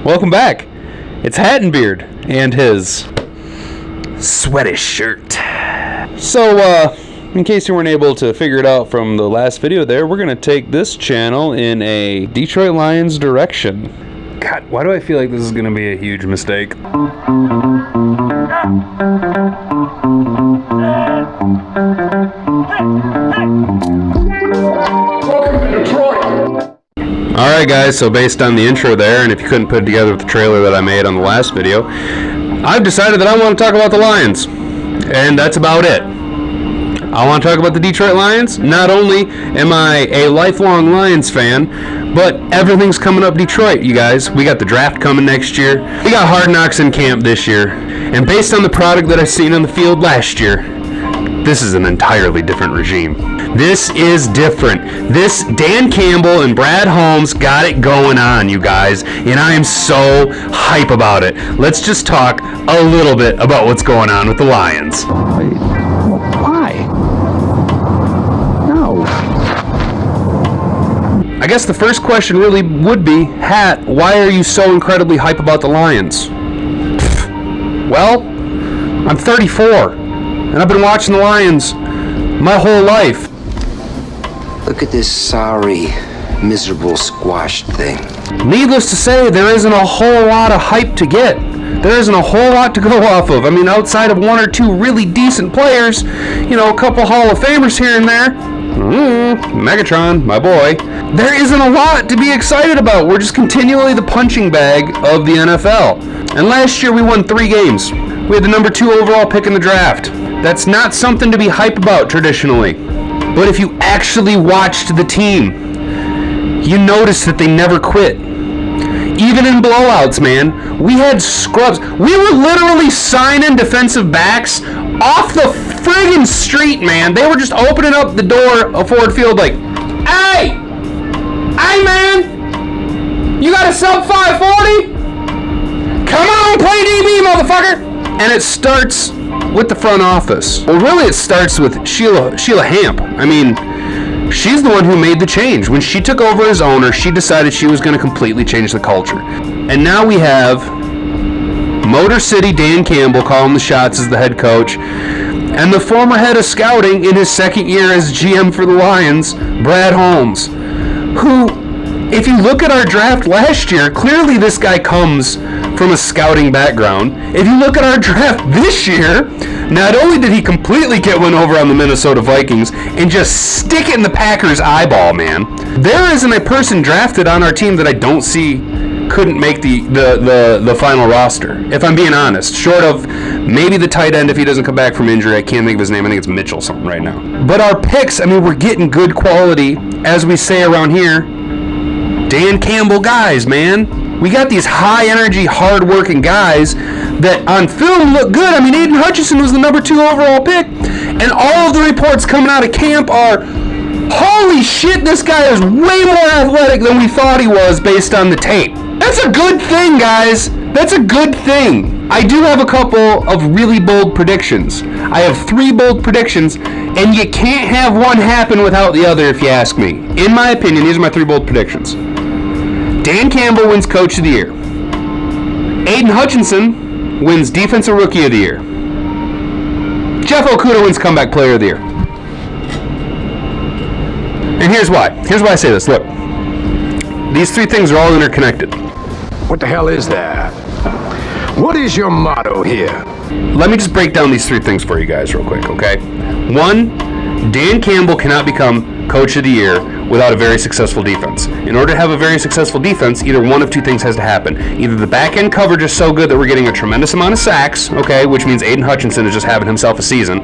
Welcome back. It's Hat and Beard and his sweaty shirt. So, in case you weren't able to figure it out from the last video there, we're going to take this channel in a Detroit Lions direction. God, why do I feel like this is going to be a huge mistake? Welcome to Detroit! Alright guys, so based on the intro there, and if you couldn't put it together with the trailer that I made on the last video, I've decided that I want to talk about the Lions. And that's about it. I want to talk about the Detroit Lions. Not only am I a lifelong Lions fan, but everything's coming up Detroit, you guys. We got the draft coming next year. We got Hard Knocks in camp this year. And based on the product that I've seen on the field last year, this is an entirely different regime. This is different. This Dan Campbell and Brad Holmes got it going on, you guys, and I am so hype about it. Let's just talk a little bit about what's going on with the Lions. Why? No. I guess the first question really would be, Hat, why are you so incredibly hype about the Lions? Well, I'm 34, and I've been watching the Lions my whole life. Look at this sorry, miserable, squashed thing. Needless to say, there isn't a whole lot of hype to get. There isn't a whole lot to go off of. I mean, outside of one or two really decent players, you know, a couple Hall of Famers here and there. Megatron, my boy. There isn't a lot to be excited about. We're just continually the punching bag of the NFL. And last year we won 3 games. We had the number 2 overall pick in the draft. That's not something to be hype about traditionally. But if you actually watched the team, you noticed that they never quit. Even in blowouts, man, we had scrubs. We were literally signing defensive backs off the friggin' street, man. They were just opening up the door of Ford Field like, hey, man, you got a sub 540? Come on, play DB, motherfucker. And it starts with the front office. Well, really, it starts with Sheila Hamp. I mean, she's the one who made the change. When she took over as owner, she decided she was going to completely change the culture. And now we have Motor City Dan Campbell calling the shots as the head coach, and the former head of scouting in his second year as GM for the Lions, Brad Holmes, who, if you look at our draft last year, clearly this guy comes from a scouting background. If you look at our draft this year, not only did he completely get one over on the Minnesota Vikings and just stick it in the Packers' eyeball, man. There isn't a person drafted on our team that I don't see couldn't make the final roster, if I'm being honest. Short of maybe the tight end if he doesn't come back from injury. I can't think of his name. I think it's Mitchell something right now. But our picks, I mean, we're getting good quality, as we say around here, Dan Campbell guys, man. We got these high-energy, hard-working guys that on film look good. I mean, Aiden Hutchinson was the number 2 overall pick, and all of the reports coming out of camp are, holy shit, this guy is way more athletic than we thought he was based on the tape. That's a good thing, guys. That's a good thing. I do have a couple of really bold predictions. I have 3 bold predictions, and you can't have one happen without the other if you ask me. In my opinion, these are my 3 bold predictions. Dan Campbell wins Coach of the Year. Aiden Hutchinson wins Defensive Rookie of the Year. Jeff Okudah wins Comeback Player of the Year. And here's why. Here's why I say this. Look, these 3 things are all interconnected. What the hell is that? What is your motto here? Let me just break down these 3 things for you guys real quick, okay? 1, Dan Campbell cannot become Coach of the Year without a very successful defense. In order to have a very successful defense, either one of 2 things has to happen. Either the back end coverage is so good that we're getting a tremendous amount of sacks, okay, which means Aiden Hutchinson is just having himself a season,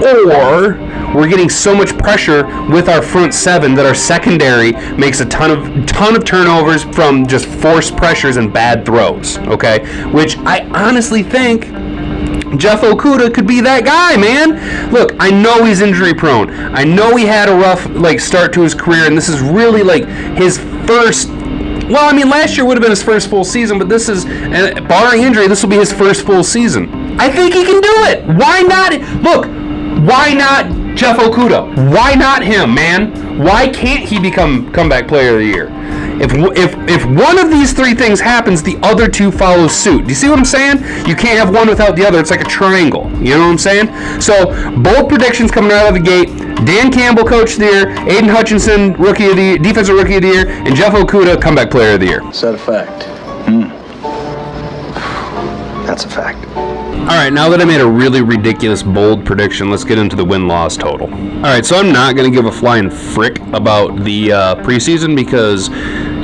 or we're getting so much pressure with our front 7 that our secondary makes a ton of turnovers from just forced pressures and bad throws, okay? Which I honestly think Jeff Okudah could be that guy, man. Look, I know he's injury prone. I know he had a rough start to his career, and this is really his first. Well, I mean, last year would have been his first full season, but this is, barring injury, this will be his first full season. I think he can do it. Why not? Look, why not Jeff Okudah? Why not him, man? Why can't he become Comeback Player of the Year? If one of these three things happens, the other two follow suit. Do you see what I'm saying? You can't have one without the other. It's like a triangle. You know what I'm saying? So bold predictions coming right out of the gate. Dan Campbell, Coach of the Year. Aiden Hutchinson, Rookie of the Year, Defensive Rookie of the Year, and Jeff Okudah, Comeback Player of the Year. Is that a fact? That's a fact. All right, now that I made a really ridiculous, bold prediction, let's get into the win-loss total. All right, so I'm not going to give a flying frick about the preseason because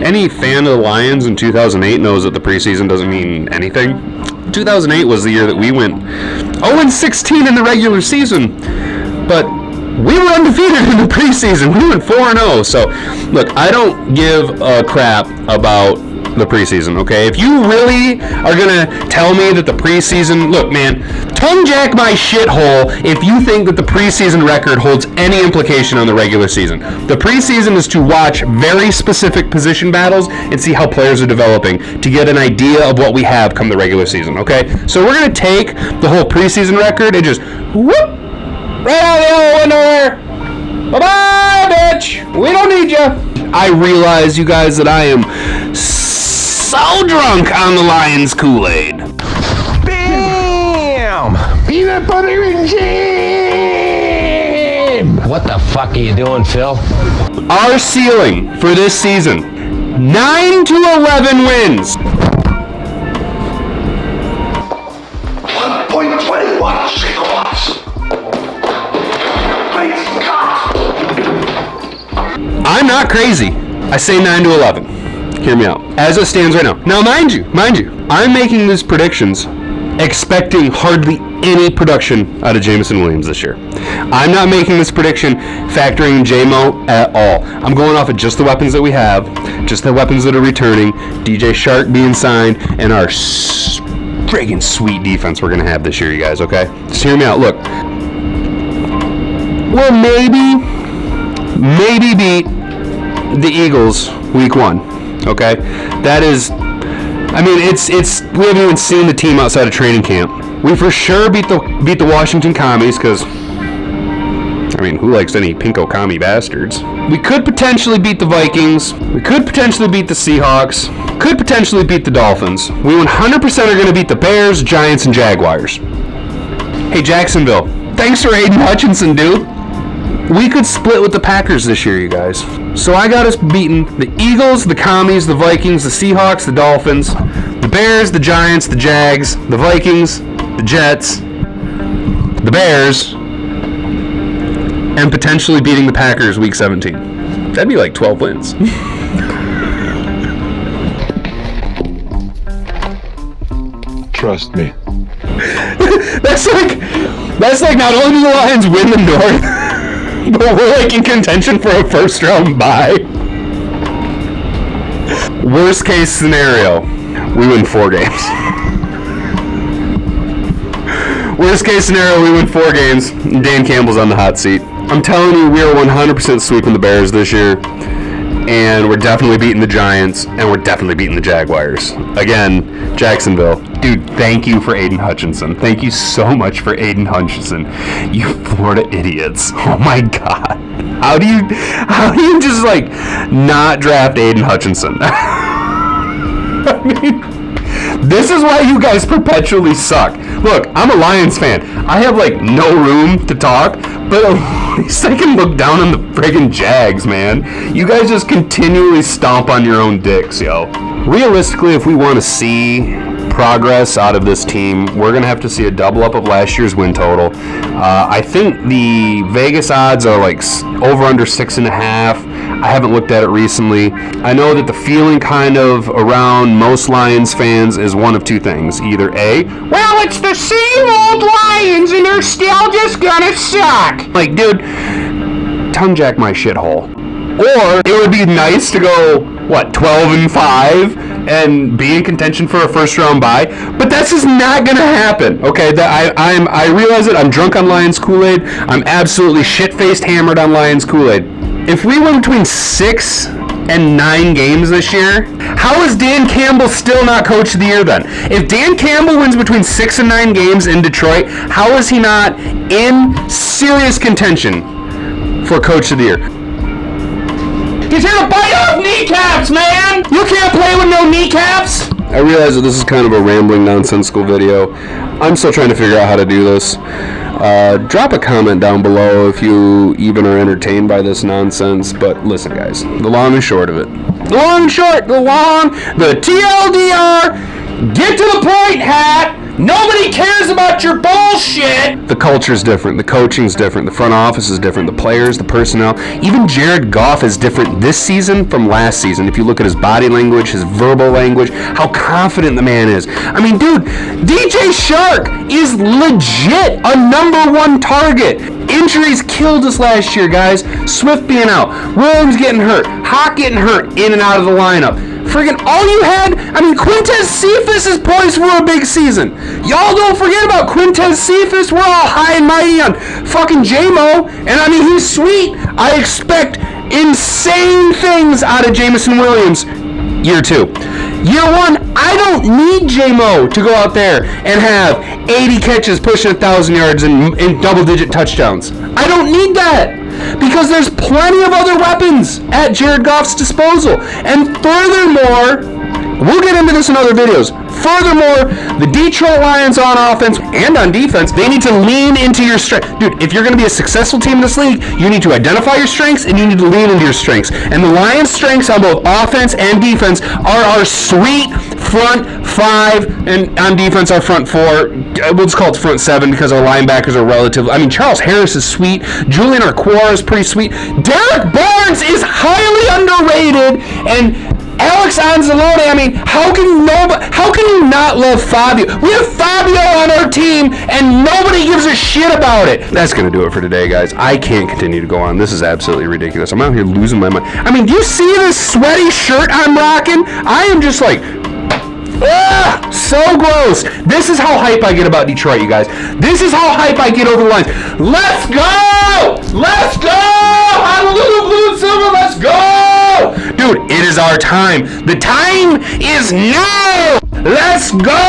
any fan of the Lions in 2008 knows that the preseason doesn't mean anything. 2008 was the year that we went 0-16 in the regular season, but we were undefeated in the preseason. We went 4-0. So, look, I don't give a crap about the preseason, okay? If you really are gonna tell me that the preseason, look, man, tongue jack my shithole if you think that the preseason record holds any implication on the regular season. The preseason is to watch very specific position battles and see how players are developing to get an idea of what we have come the regular season, okay? So we're gonna take the whole preseason record and just whoop right out the old window there. Bye-bye, bitch. We don't need you. I realize, you guys, that I am so drunk on the Lions Kool-Aid. Bam! Peanut butter and jam! What the fuck are you doing, Phil? Our ceiling for this season, 9-11 wins. 1.21 gigawatts. Great Scott! I'm not crazy. I say 9-11. Hear me out. As it stands right now. Now, mind you, I'm making these predictions expecting hardly any production out of Jameson Williams this year. I'm not making this prediction factoring J-Mo at all. I'm going off of just the weapons that we have, just the weapons that are returning, DJ Shark being signed, and our friggin' sweet defense we're going to have this year, you guys, okay? Just hear me out. Look, we'll maybe beat the Eagles week 1. Okay, that is, I mean, it's we haven't even seen the team outside of training camp. We for sure beat the Washington Commies because, I mean, who likes any pinko commie bastards? We could potentially beat the Vikings. We could potentially beat the Seahawks. Could potentially beat the Dolphins. We 100% are going to beat the Bears, Giants, and Jaguars. Hey, Jacksonville, thanks for Aiden Hutchinson, dude. We could split with the Packers this year, you guys. So I got us beating the Eagles, the Commies, the Vikings, the Seahawks, the Dolphins, the Bears, the Giants, the Jags, the Vikings, the Jets, the Bears, and potentially beating the Packers week 17. That'd be like 12 wins. Trust me. That's like not only do the Lions win the North, but we're like in contention for a first round bye. Worst case scenario, we win 4 games. Worst case scenario, we win 4 games. And Dan Campbell's on the hot seat. I'm telling you, we are 100% sweeping the Bears this year. And we're definitely beating the Giants, and we're definitely beating the Jaguars. Again, Jacksonville. Dude, thank you for Aiden Hutchinson. Thank you so much for Aiden Hutchinson. You Florida idiots. Oh my God. How do you just like not draft Aiden Hutchinson? I mean, this is why you guys perpetually suck. Look, I'm a Lions fan. I have like no room to talk, but at least I can look down on the friggin' Jags, man. You guys just continually stomp on your own dicks, yo. Realistically, if we want to see progress out of this team, we're going to have to see a double up of last year's win total. I think the Vegas odds are like over under 6.5. I haven't looked at it recently. I know that the feeling kind of around most Lions fans is one of two things. Either A, well, it's the same old Lions and they're still just gonna suck. Like, dude, tongue jack my shithole. Or it would be nice to go, 12-5 and be in contention for a first round bye, but that's just not gonna happen. Okay, I realize it. I'm drunk on Lions Kool-Aid. I'm absolutely shit-faced hammered on Lions Kool-Aid. If we win between 6 and 9 games this year, how is Dan Campbell still not Coach of the Year then? If Dan Campbell wins between 6 and 9 games in Detroit, how is he not in serious contention for Coach of the Year? He's here to bite off kneecaps, man! You can't play with no kneecaps! I realize that this is kind of a rambling, nonsensical video. I'm still trying to figure out how to do this. Drop a comment down below if you even are entertained by this nonsense. But listen, guys, the long and short of it. The TLDR, get to the point, hat. Nobody cares about your bullshit! The culture's different, the coaching's different, the front office is different, the players, the personnel. Even Jared Goff is different this season from last season. If you look at his body language, his verbal language, how confident the man is. I mean, dude, DJ Shark is legit a #1 target. Injuries killed us last year, guys. Swift being out, Williams getting hurt, Hawk getting hurt in and out of the lineup. Friggin' all you had, I mean, Quintez Cephas is poised for a big season. Y'all don't forget about Quintez Cephas. We're all high and mighty on fucking J-Mo, and I mean, he's sweet. I expect insane things out of Jameson Williams year 2. Year 1, I don't need J-Mo to go out there and have 80 catches, pushing 1,000 yards, and double-digit touchdowns. I don't need that. Because there's plenty of other weapons at Jared Goff's disposal. And furthermore, we'll get into this in other videos. Furthermore, the Detroit Lions on offense and on defense, they need to lean into your strengths. Dude, if you're going to be a successful team in this league, you need to identify your strengths and you need to lean into your strengths. And the Lions' strengths on both offense and defense are our sweet front 5, and on defense our front 4. We'll just call it front 7 because our linebackers are relatively. I mean, Charles Harris is sweet. Julian Arquara is pretty sweet. Derek Barnes is highly underrated, and Alex Anzalone, I mean, how can you not love Fabio? We have Fabio on our team, and nobody gives a shit about it. That's going to do it for today, guys. I can't continue to go on. This is absolutely ridiculous. I'm out here losing my mind. I mean, do you see this sweaty shirt I'm rocking? I am just like, so gross. This is how hype I get about Detroit, you guys. This is how hype I get over the lines. Let's go! Let's go! Hallelujah, blue and silver, let's go! Dude, it is our time. The time is now! Let's go!